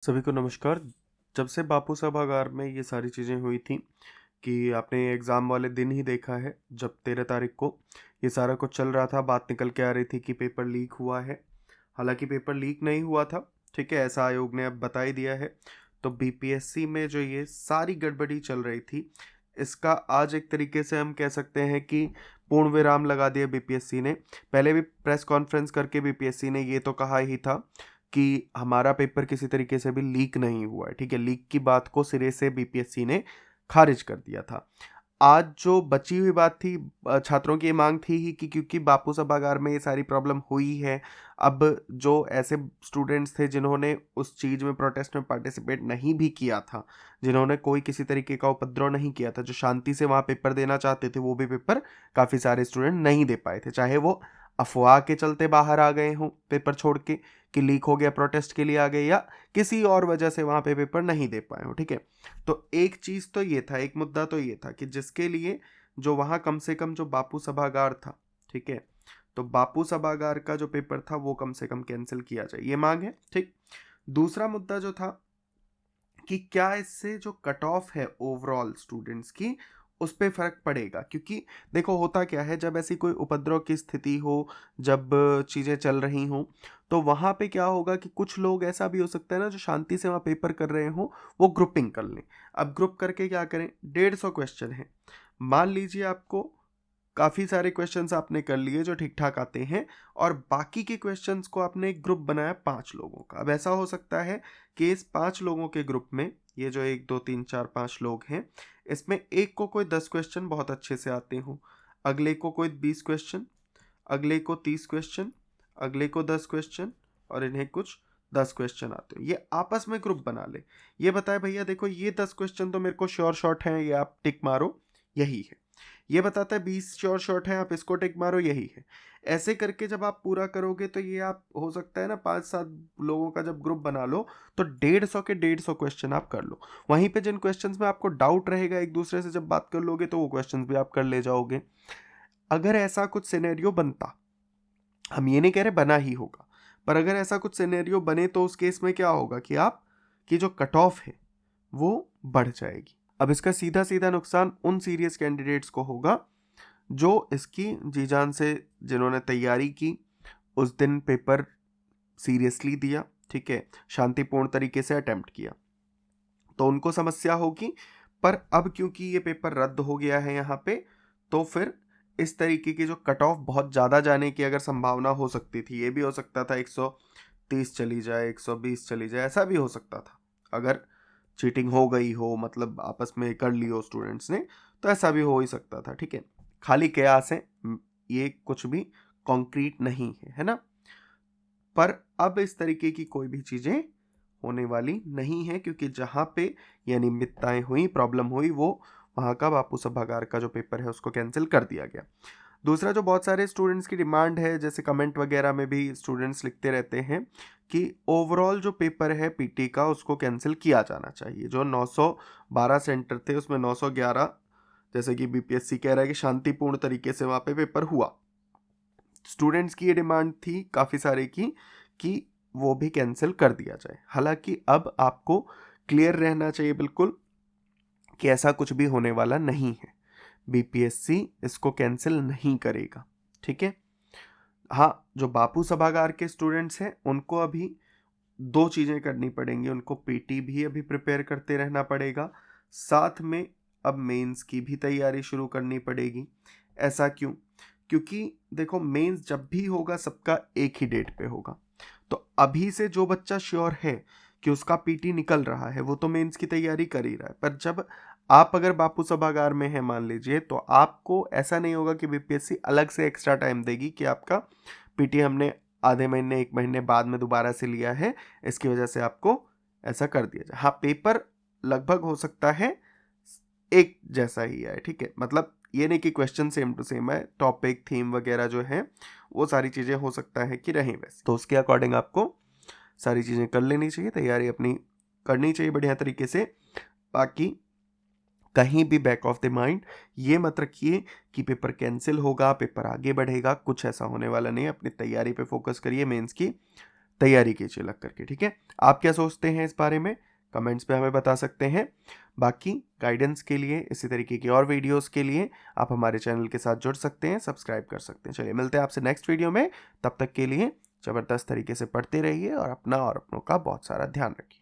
सभी को नमस्कार। जब से बापू सभागार में ये सारी चीज़ें हुई थी कि आपने एग्ज़ाम वाले दिन ही देखा है, जब 13 तारीख को ये सारा कुछ चल रहा था, बात निकल के आ रही थी कि पेपर लीक हुआ है। हालांकि पेपर लीक नहीं हुआ था, ठीक है, ऐसा आयोग ने अब बता ही दिया है। तो बीपीएससी में जो ये सारी गड़बड़ी चल रही थी, इसका आज एक तरीके से हम कह सकते हैं कि पूर्ण विराम लगा दिया बीपीएससी ने। पहले भी प्रेस कॉन्फ्रेंस करके बीपीएससी ने ये तो कहा ही था कि हमारा पेपर किसी तरीके से भी लीक नहीं हुआ है, ठीक है। लीक की बात को सिरे से बीपीएससी ने खारिज कर दिया था। आज जो बची हुई बात थी, छात्रों की ये मांग थी ही कि क्योंकि बापू सभागार में ये सारी प्रॉब्लम हुई है, अब जो ऐसे स्टूडेंट्स थे जिन्होंने उस चीज़ में प्रोटेस्ट में पार्टिसिपेट नहीं भी किया था, जिन्होंने कोई किसी तरीके का उपद्रव नहीं किया था, जो शांति से वहाँ पेपर देना चाहते थे, वो भी पेपर काफ़ी सारे स्टूडेंट नहीं दे पाए थे। चाहे वो अफवाह के चलते बाहर आ गए हों पेपर छोड़ के कि लीक हो गया, प्रोटेस्ट के लिए आ गए, या किसी और वजह से वहाँ पे पेपर नहीं दे पाए हो, ठीक है। तो एक चीज़ तो ये था, एक मुद्दा तो ये था कि जिसके लिए जो वहाँ कम से कम जो बापू सभागार था, ठीक है, तो बापू सभागार का जो पेपर था वो कम से कम कैंसिल किया जाए, ये मांग है, ठीक। दूसरा मुद्दा जो था कि क्या इससे जो कट ऑफ है ओवरऑल स्टूडेंट्स की, उस पर फर्क पड़ेगा। क्योंकि देखो होता क्या है, जब ऐसी कोई उपद्रव की स्थिति हो, जब चीज़ें चल रही हों, तो वहाँ पे क्या होगा कि कुछ लोग, ऐसा भी हो सकता है ना, जो शांति से वहाँ पेपर कर रहे हों, वो ग्रुपिंग कर लें। अब ग्रुप करके क्या करें, 150 क्वेश्चन है, मान लीजिए आपको काफ़ी सारे क्वेश्चंस आपने कर लिए जो ठीक ठाक आते हैं, और बाकी के क्वेश्चंस को आपने एक ग्रुप बनाया 5 लोगों का। अब ऐसा हो सकता है कि इस 5 लोगों के ग्रुप में, ये जो 1 2 3 4 5 लोग हैं, इसमें एक को कोई 10 क्वेश्चन बहुत अच्छे से आते हों, अगले को कोई 20 क्वेश्चन, अगले को 30 क्वेश्चन, अगले को 10 क्वेश्चन, और इन्हें कुछ 10 क्वेश्चन आते हो। ये आपस में ग्रुप बना ले, ये बताए भैया देखो ये 10 क्वेश्चन तो मेरे को श्योर शॉट हैं, ये आप टिक मारो, यही है। ये बताता है 20 श्योर शॉट है, आप इसको टिक मारो, यही है। ऐसे करके जब आप पूरा करोगे तो ये आप, हो सकता है ना, 5 7 लोगों का जब ग्रुप बना लो तो 150 के 150 क्वेश्चन आप कर लो। वहीं पे जिन क्वेश्चंस में आपको डाउट रहेगा, एक दूसरे से जब बात कर लोगे तो वो क्वेश्चंस भी आप कर ले जाओगे। अगर ऐसा कुछ सिनेरियो बनता, हम ये नहीं कह रहे बना ही होगा, पर अगर ऐसा कुछ सिनेरियो बने तो उस केस में क्या होगा कि आप की जो कट ऑफ है वो बढ़ जाएगी। अब इसका सीधा सीधा नुकसान उन सीरियस कैंडिडेट्स को होगा जो इसकी जी जान से, जिन्होंने तैयारी की, उस दिन पेपर सीरियसली दिया, ठीक है, शांतिपूर्ण तरीके से अटेम्प्ट किया, तो उनको समस्या होगी। पर अब क्योंकि ये पेपर रद्द हो गया है यहाँ पे, तो फिर इस तरीके की जो कट ऑफ बहुत ज़्यादा जाने की अगर संभावना हो सकती थी, ये भी हो सकता था 130 चली जाए, 120 चली जाए, ऐसा भी हो सकता था अगर चीटिंग हो गई हो, मतलब आपस में कर ली हो स्टूडेंट्स ने, तो ऐसा भी हो ही सकता था, ठीक है। खाली कयास है, ये कुछ भी कॉन्क्रीट नहीं है, है ना। पर अब इस तरीके की कोई भी चीज़ें होने वाली नहीं है, क्योंकि जहाँ पे ये अनियमितताएं हुई, प्रॉब्लम हुई, वो वहाँ का बापू सभागार का जो पेपर है उसको कैंसिल कर दिया गया। दूसरा, जो बहुत सारे स्टूडेंट्स की डिमांड है, जैसे कमेंट वगैरह में भी स्टूडेंट्स लिखते रहते हैं कि ओवरऑल जो पेपर है पीटी का उसको कैंसिल किया जाना चाहिए। जो 912 सेंटर थे उसमें 911, जैसे कि बीपीएससी कह रहा है कि शांतिपूर्ण तरीके से वहाँ पे पेपर हुआ। स्टूडेंट्स की ये डिमांड थी काफ़ी सारे की कि वो भी कैंसिल कर दिया जाए। हालांकि अब आपको क्लियर रहना चाहिए बिल्कुल कि ऐसा कुछ भी होने वाला नहीं है, बीपीएससी इसको कैंसिल नहीं करेगा, ठीक है। हाँ, जो बापू सभागार के स्टूडेंट्स हैं उनको अभी 2 चीज़ें करनी पड़ेंगी, उनको पीटी भी अभी प्रिपेयर करते रहना पड़ेगा, साथ में अब मेंस की भी तैयारी शुरू करनी पड़ेगी। ऐसा क्यों? क्योंकि देखो, मेंस जब भी होगा सबका एक ही डेट पे होगा, तो अभी से जो बच्चा श्योर है कि उसका पीटी निकल रहा है वो तो मेंस की तैयारी कर ही रहा है। पर जब आप अगर बापू सभागार में है मान लीजिए, तो आपको ऐसा नहीं होगा कि बीपीएससी अलग से एक्स्ट्रा टाइम देगी कि आपका पीटी हमने आधे महीने 1 महीने बाद में दोबारा से लिया है, इसकी वजह से आपको ऐसा कर दिया जाए। हाँ, पेपर लगभग हो सकता है एक जैसा ही है, ठीक है, मतलब ये नहीं कि क्वेश्चन सेम टू सेम है, टॉपिक थीम वगैरह जो है वो सारी चीज़ें हो सकता है कि रहें वैसे, तो उसके अकॉर्डिंग आपको सारी चीज़ें कर लेनी चाहिए, तैयारी अपनी करनी चाहिए बढ़िया तरीके से। बाकी कहीं भी बैक ऑफ द माइंड ये मत रखिए कि पेपर कैंसिल होगा, पेपर आगे बढ़ेगा, कुछ ऐसा होने वाला नहीं है। अपनी तैयारी पे फोकस करिए मेंस की, तैयारी कीजिए लग करके, ठीक है। आप क्या सोचते हैं इस बारे में, कमेंट्स पे हमें बता सकते हैं। बाकी गाइडेंस के लिए, इसी तरीके की और वीडियोस के लिए आप हमारे चैनल के साथ जुड़ सकते हैं, सब्सक्राइब कर सकते हैं। चलिए मिलते हैं आपसे नेक्स्ट वीडियो में, तब तक के लिए ज़बरदस्त तरीके से पढ़ते रहिए और अपना और अपनों का बहुत सारा ध्यान रखिए।